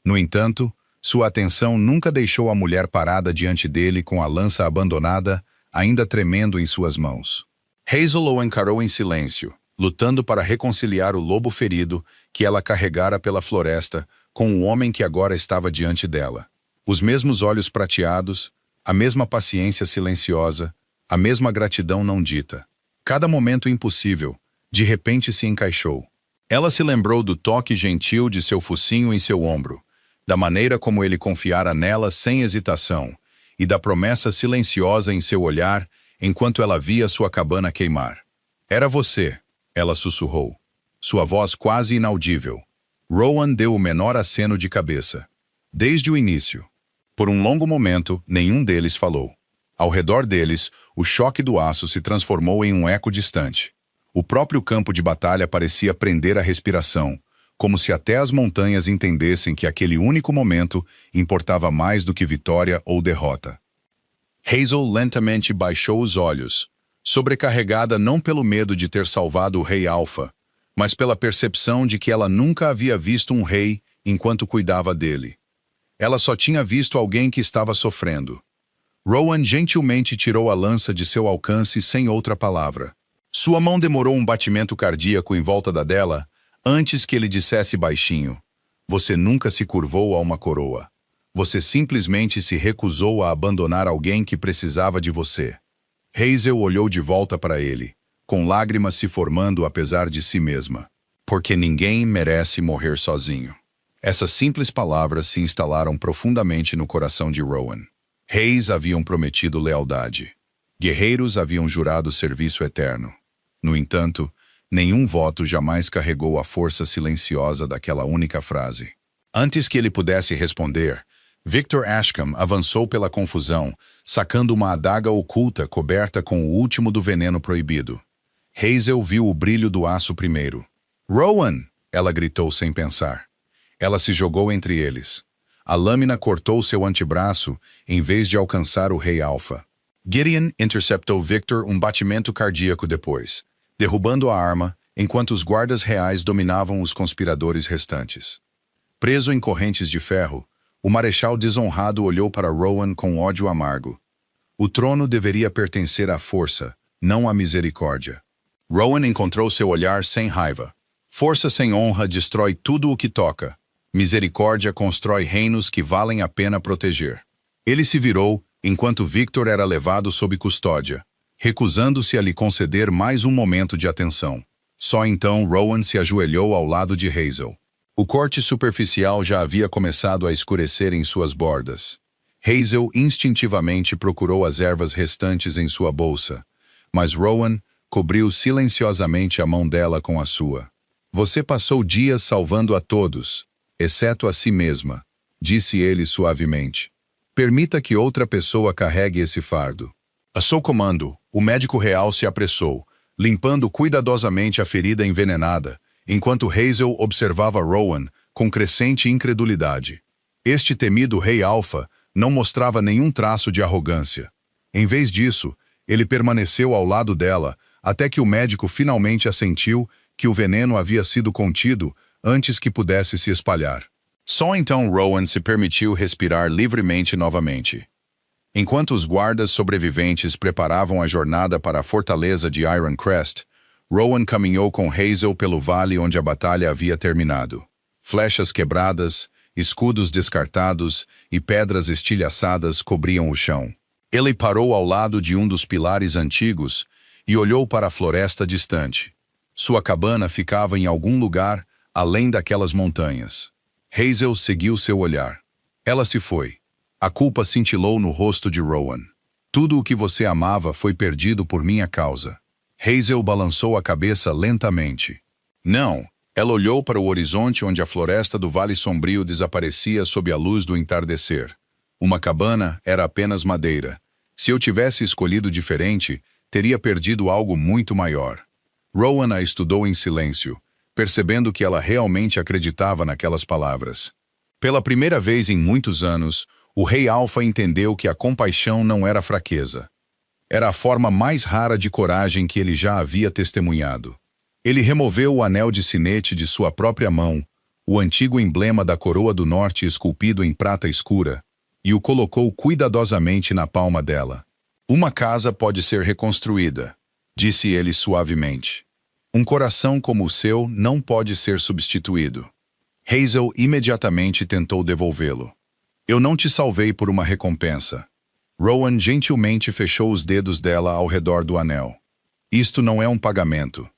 No entanto, sua atenção nunca deixou a mulher parada diante dele com a lança abandonada, ainda tremendo em suas mãos. Hazel o encarou em silêncio, lutando para reconciliar o lobo ferido que ela carregara pela floresta com o homem que agora estava diante dela. Os mesmos olhos prateados, a mesma paciência silenciosa, a mesma gratidão não dita. Cada momento impossível, de repente se encaixou. Ela se lembrou do toque gentil de seu focinho em seu ombro, da maneira como ele confiara nela sem hesitação, e da promessa silenciosa em seu olhar enquanto ela via sua cabana queimar. Era você, ela sussurrou, sua voz quase inaudível. Rowan deu o menor aceno de cabeça. Desde o início. Por um longo momento, nenhum deles falou. Ao redor deles, o choque do aço se transformou em um eco distante. O próprio campo de batalha parecia prender a respiração, como se até as montanhas entendessem que aquele único momento importava mais do que vitória ou derrota. Hazel lentamente baixou os olhos, sobrecarregada não pelo medo de ter salvado o Rei Alpha, mas pela percepção de que ela nunca havia visto um rei enquanto cuidava dele. Ela só tinha visto alguém que estava sofrendo. Rowan gentilmente tirou a lança de seu alcance sem outra palavra. Sua mão demorou um batimento cardíaco em volta da dela, antes que ele dissesse baixinho: "Você nunca se curvou a uma coroa. Você simplesmente se recusou a abandonar alguém que precisava de você." Hazel olhou de volta para ele, com lágrimas se formando apesar de si mesma. Porque ninguém merece morrer sozinho. Essas simples palavras se instalaram profundamente no coração de Rowan. Reis haviam prometido lealdade. Guerreiros haviam jurado serviço eterno. No entanto, nenhum voto jamais carregou a força silenciosa daquela única frase. Antes que ele pudesse responder, Victor Ashcombe avançou pela confusão, sacando uma adaga oculta coberta com o último do veneno proibido. Hazel viu o brilho do aço primeiro. "Rowan!" ela gritou sem pensar. Ela se jogou entre eles. A lâmina cortou seu antebraço em vez de alcançar o Rei Alpha. Gideon interceptou Victor um batimento cardíaco depois, derrubando a arma enquanto os guardas reais dominavam os conspiradores restantes. Preso em correntes de ferro, o marechal desonrado olhou para Rowan com ódio amargo. O trono deveria pertencer à força, não à misericórdia. Rowan encontrou seu olhar sem raiva. Força sem honra destrói tudo o que toca. Misericórdia constrói reinos que valem a pena proteger. Ele se virou enquanto Victor era levado sob custódia, recusando-se a lhe conceder mais um momento de atenção. Só então Rowan se ajoelhou ao lado de Hazel. O corte superficial já havia começado a escurecer em suas bordas. Hazel instintivamente procurou as ervas restantes em sua bolsa, mas Rowan cobriu silenciosamente a mão dela com a sua. Você passou dias salvando a todos, exceto a si mesma, disse ele suavemente. Permita que outra pessoa carregue esse fardo. A seu comando, o médico real se apressou, limpando cuidadosamente a ferida envenenada, enquanto Hazel observava Rowan com crescente incredulidade. Este temido Rei Alpha não mostrava nenhum traço de arrogância. Em vez disso, ele permaneceu ao lado dela até que o médico finalmente assentiu que o veneno havia sido contido antes que pudesse se espalhar. Só então Rowan se permitiu respirar livremente novamente. Enquanto os guardas sobreviventes preparavam a jornada para a fortaleza de Iron Crest, Rowan caminhou com Hazel pelo vale onde a batalha havia terminado. Flechas quebradas, escudos descartados e pedras estilhaçadas cobriam o chão. Ele parou ao lado de um dos pilares antigos e olhou para a floresta distante. Sua cabana ficava em algum lugar além daquelas montanhas. Hazel seguiu seu olhar. Ela se foi. A culpa cintilou no rosto de Rowan. Tudo o que você amava foi perdido por minha causa. Hazel balançou a cabeça lentamente. Não. Ela olhou para o horizonte onde a floresta do Vale Sombrio desaparecia sob a luz do entardecer. Uma cabana era apenas madeira. Se eu tivesse escolhido diferente, teria perdido algo muito maior. Rowan a estudou em silêncio, percebendo que ela realmente acreditava naquelas palavras. Pela primeira vez em muitos anos, o Rei Alpha entendeu que a compaixão não era fraqueza. Era a forma mais rara de coragem que ele já havia testemunhado. Ele removeu o anel de sinete de sua própria mão, o antigo emblema da Coroa do Norte esculpido em prata escura, e o colocou cuidadosamente na palma dela. Uma casa pode ser reconstruída, disse ele suavemente. Um coração como o seu não pode ser substituído. Hazel imediatamente tentou devolvê-lo. Eu não te salvei por uma recompensa. Rowan gentilmente fechou os dedos dela ao redor do anel. Isto não é um pagamento.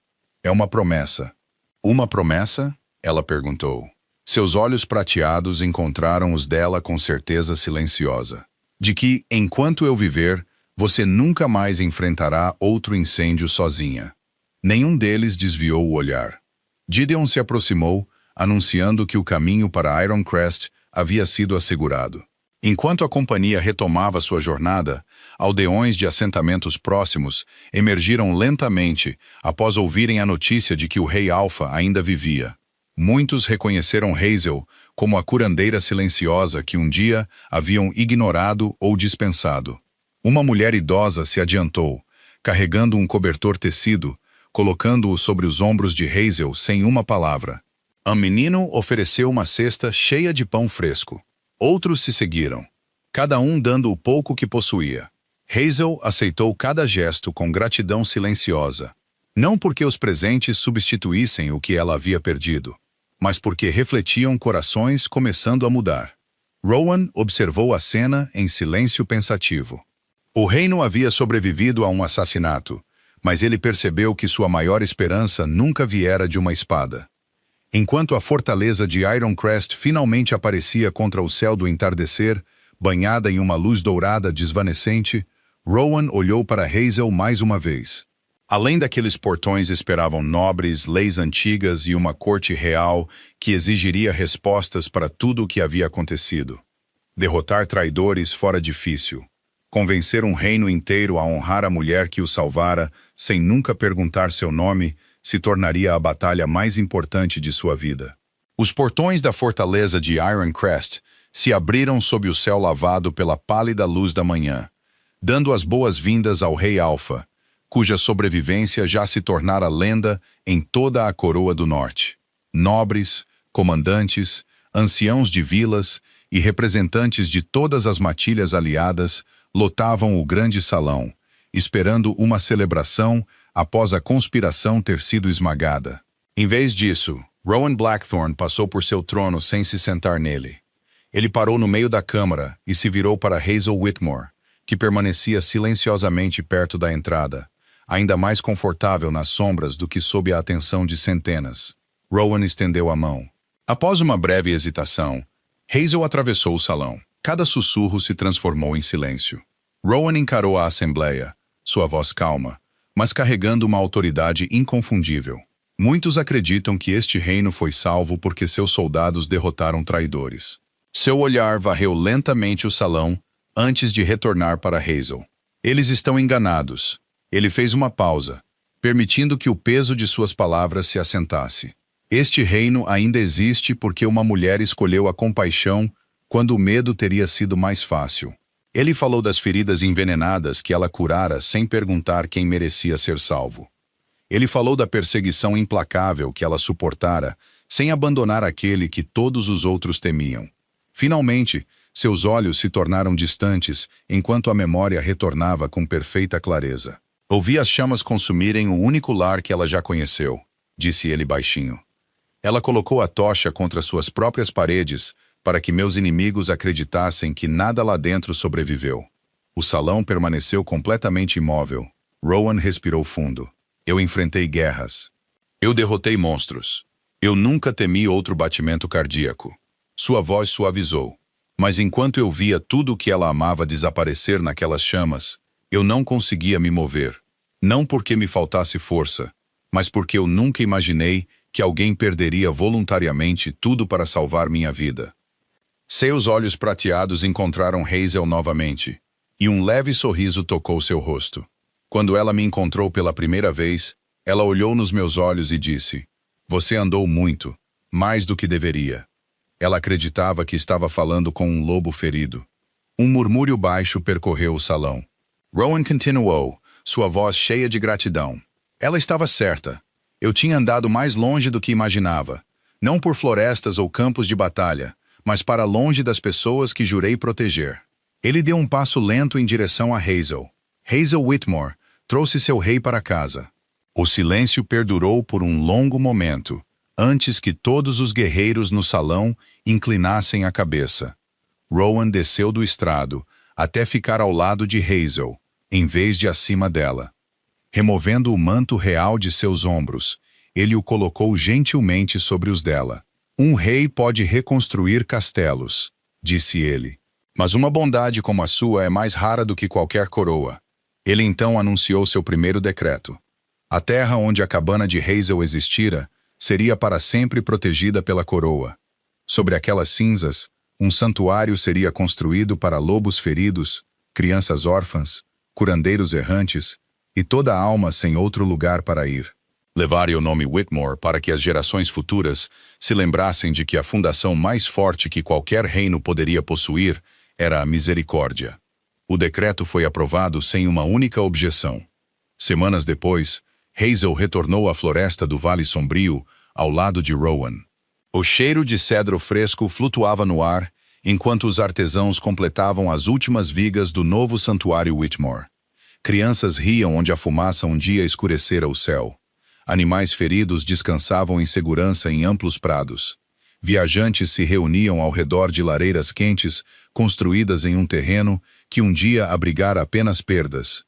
É uma promessa. Uma promessa? Ela perguntou. Seus olhos prateados encontraram os dela com certeza silenciosa. De que, enquanto eu viver, você nunca mais enfrentará outro incêndio sozinha. Nenhum deles desviou o olhar. Gideon se aproximou, anunciando que o caminho para Iron Crest havia sido assegurado. Enquanto a companhia retomava sua jornada, aldeões de assentamentos próximos emergiram lentamente após ouvirem a notícia de que o Rei Alpha ainda vivia. Muitos reconheceram Hazel como a curandeira silenciosa que um dia haviam ignorado ou dispensado. Uma mulher idosa se adiantou, carregando um cobertor tecido, colocando-o sobre os ombros de Hazel sem uma palavra. Um menino ofereceu uma cesta cheia de pão fresco. Outros se seguiram, cada um dando o pouco que possuía. Hazel aceitou cada gesto com gratidão silenciosa, não porque os presentes substituíssem o que ela havia perdido, mas porque refletiam corações começando a mudar. Rowan observou a cena em silêncio pensativo. O reino havia sobrevivido a um assassinato, mas ele percebeu que sua maior esperança nunca viera de uma espada. Enquanto a fortaleza de Iron Crest finalmente aparecia contra o céu do entardecer, banhada em uma luz dourada desvanecente, Rowan olhou para Hazel mais uma vez. Além daqueles portões esperavam nobres, leis antigas e uma corte real que exigiria respostas para tudo o que havia acontecido. Derrotar traidores fora difícil. Convencer um reino inteiro a honrar a mulher que o salvara, sem nunca perguntar seu nome, se tornaria a batalha mais importante de sua vida. Os portões da fortaleza de Iron Crest se abriram sob o céu lavado pela pálida luz da manhã, dando as boas-vindas ao Rei Alpha, cuja sobrevivência já se tornara lenda em toda a Coroa do Norte. Nobres, comandantes, anciãos de vilas e representantes de todas as matilhas aliadas lotavam o grande salão, esperando uma celebração após a conspiração ter sido esmagada. Em vez disso, Rowan Blackthorne passou por seu trono sem se sentar nele. Ele parou no meio da câmara e se virou para Hazel Whitmore, que permanecia silenciosamente perto da entrada, ainda mais confortável nas sombras do que sob a atenção de centenas. Rowan estendeu a mão. Após uma breve hesitação, Hazel atravessou o salão. Cada sussurro se transformou em silêncio. Rowan encarou a assembleia, sua voz calma, mas carregando uma autoridade inconfundível. Muitos acreditam que este reino foi salvo porque seus soldados derrotaram traidores. Seu olhar varreu lentamente o salão antes de retornar para Hazel. Eles estão enganados. Ele fez uma pausa, permitindo que o peso de suas palavras se assentasse. Este reino ainda existe porque uma mulher escolheu a compaixão quando o medo teria sido mais fácil. Ele falou das feridas envenenadas que ela curara sem perguntar quem merecia ser salvo. Ele falou da perseguição implacável que ela suportara sem abandonar aquele que todos os outros temiam. Finalmente, seus olhos se tornaram distantes enquanto a memória retornava com perfeita clareza. Ouvi as chamas consumirem o único lar que ela já conheceu, disse ele baixinho. Ela colocou a tocha contra suas próprias paredes para que meus inimigos acreditassem que nada lá dentro sobreviveu. O salão permaneceu completamente imóvel. Rowan respirou fundo. Eu enfrentei guerras. Eu derrotei monstros. Eu nunca temi outro batimento cardíaco. Sua voz suavizou. Mas enquanto eu via tudo o que ela amava desaparecer naquelas chamas, eu não conseguia me mover. Não porque me faltasse força, mas porque eu nunca imaginei que alguém perderia voluntariamente tudo para salvar minha vida. Seus olhos prateados encontraram Hazel novamente, e um leve sorriso tocou seu rosto. Quando ela me encontrou pela primeira vez, ela olhou nos meus olhos e disse: "Você andou muito, mais do que deveria." Ela acreditava que estava falando com um lobo ferido. Um murmúrio baixo percorreu o salão. Rowan continuou, sua voz cheia de gratidão. Ela estava certa. Eu tinha andado mais longe do que imaginava. Não por florestas ou campos de batalha, mas para longe das pessoas que jurei proteger. Ele deu um passo lento em direção a Hazel. Hazel Whitmore trouxe seu rei para casa. O silêncio perdurou por um longo momento, antes que todos os guerreiros no salão inclinassem a cabeça. Rowan desceu do estrado, até ficar ao lado de Hazel, em vez de acima dela. Removendo o manto real de seus ombros, ele o colocou gentilmente sobre os dela. Um rei pode reconstruir castelos, disse ele. Mas uma bondade como a sua é mais rara do que qualquer coroa. Ele então anunciou seu primeiro decreto. A terra onde a cabana de Hazel existira seria para sempre protegida pela coroa. Sobre aquelas cinzas, um santuário seria construído para lobos feridos, crianças órfãs, curandeiros errantes e toda alma sem outro lugar para ir. Levarem o nome Whitmore para que as gerações futuras se lembrassem de que a fundação mais forte que qualquer reino poderia possuir era a misericórdia. O decreto foi aprovado sem uma única objeção. Semanas depois, Hazel retornou à floresta do Vale Sombrio, ao lado de Rowan. O cheiro de cedro fresco flutuava no ar, enquanto os artesãos completavam as últimas vigas do novo santuário Whitmore. Crianças riam onde a fumaça um dia escurecera o céu. Animais feridos descansavam em segurança em amplos prados. Viajantes se reuniam ao redor de lareiras quentes, construídas em um terreno que um dia abrigara apenas perdas.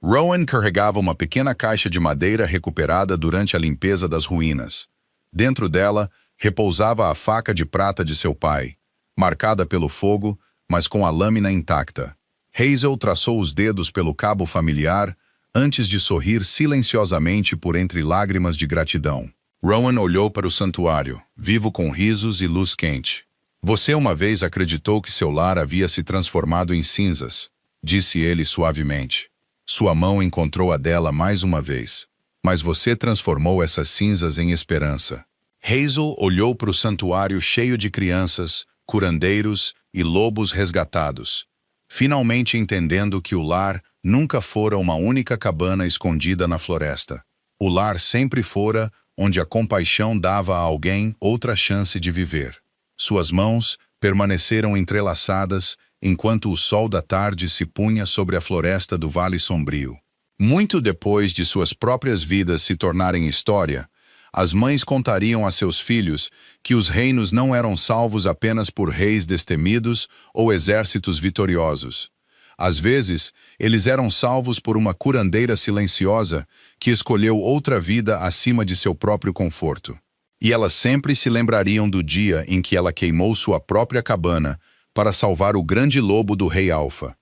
Rowan carregava uma pequena caixa de madeira recuperada durante a limpeza das ruínas. Dentro dela, repousava a faca de prata de seu pai, marcada pelo fogo, mas com a lâmina intacta. Hazel traçou os dedos pelo cabo familiar, antes de sorrir silenciosamente por entre lágrimas de gratidão. Rowan olhou para o santuário, vivo com risos e luz quente. Você uma vez acreditou que seu lar havia se transformado em cinzas, disse ele suavemente. Sua mão encontrou a dela mais uma vez. Mas você transformou essas cinzas em esperança. Hazel olhou para o santuário cheio de crianças, curandeiros e lobos resgatados, finalmente entendendo que o lar nunca fora uma única cabana escondida na floresta. O lar sempre fora onde a compaixão dava a alguém outra chance de viver. Suas mãos permaneceram entrelaçadas enquanto o sol da tarde se punha sobre a floresta do Vale Sombrio. Muito depois de suas próprias vidas se tornarem história, as mães contariam a seus filhos que os reinos não eram salvos apenas por reis destemidos ou exércitos vitoriosos. Às vezes, eles eram salvos por uma curandeira silenciosa que escolheu outra vida acima de seu próprio conforto. E elas sempre se lembrariam do dia em que ela queimou sua própria cabana para salvar o grande lobo do Rei Alfa.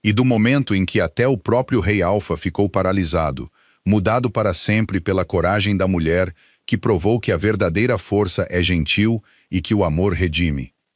E do momento em que até o próprio Rei Alfa ficou paralisado, mudado para sempre pela coragem da mulher que provou que a verdadeira força é gentil e que o amor redime.